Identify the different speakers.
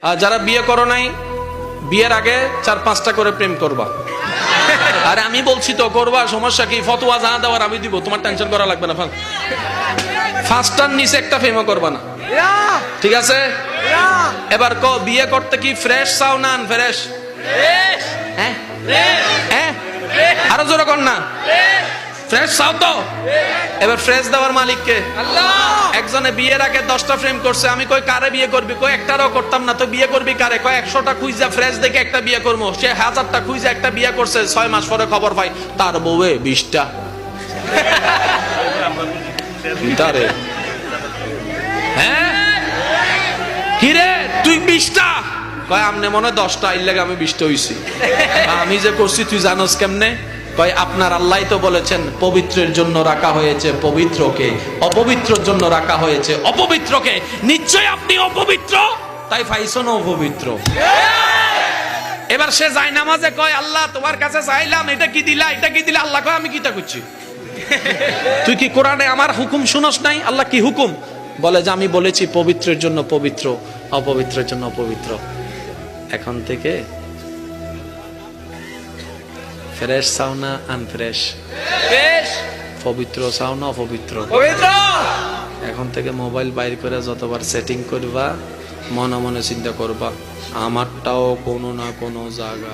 Speaker 1: আর যারা বিয়ে করো নাই, বিয়ের আগে 4-5টা করে প্রেম করবা। আরে আমি বলছি তো করবা, সমস্যা কি? ফতোয়া যা দেওয়ার আমি দিব, তোমার টেনশন করা লাগবে না। 5টার নিচে একটা প্রেমও করবা না, ঠিক আছে? এবার বিয়ে করতে কি ফ্রেশ চাও না আনফ্রেশ? হ্যাঁ হ্যাঁ, আরো জোরে কর না, ফ্রেশ চাও তো? এবার ফ্রেশ দেওয়ার মালিক কে? আল্লাহ। একজনে বিয়ের আগে 10টা প্রেম করছে, আমি কই কারে বিয়ে করবি? কই একটারও করতাম না। তো বিয়ে করবি কারে? কই 100টা খুঁজা ফ্রেশ দেখে একটা বিয়ে করবো। সে 1000টা খুঁজা একটা বিয়ে করছে, 6 মাস পরে খবর পাই তার বউয়ে 20টা। হ্যাঁ কিরে তুই 20টা? কয় আমনে মনে 10টা, এর লাগে আমি 20টা হইছি। আমি যে করছি তুই জানোস কেমনে? কয় আপনার আল্লাহ তো বলেছেন পবিত্রের জন্য রাখা হয়েছে পবিত্রকে, অপবিত্রের জন্য রাখা হয়েছে অপবিত্রকে। নিশ্চয় আপনি অপবিত্র, তাই পাইছো না অপবিত্র। এবার সে যায় নামাজে কয় আল্লাহ তোমার কাছে চাইলাম, এটা কি দিলা, এটা কি দিলা? আল্লাহ কয় আমি কিটা করছি? তুই কি কোরআনে আমার হুকুম শুনস নাই? আল্লাহ কি হুকুম বলে? যে আমি বলেছি পবিত্রের জন্য পবিত্র, অপবিত্রের জন্য অপবিত্র। এখন থেকে ফ্রেশ চাও না আনফ্রেশ? পবিত্র চাও না অপবিত্র? এখন থেকে মোবাইল বাইর করে যতবার সেটিং করবা, মনে মনে চিন্তা করবা আমারটাও কোনো না কোনো জায়গা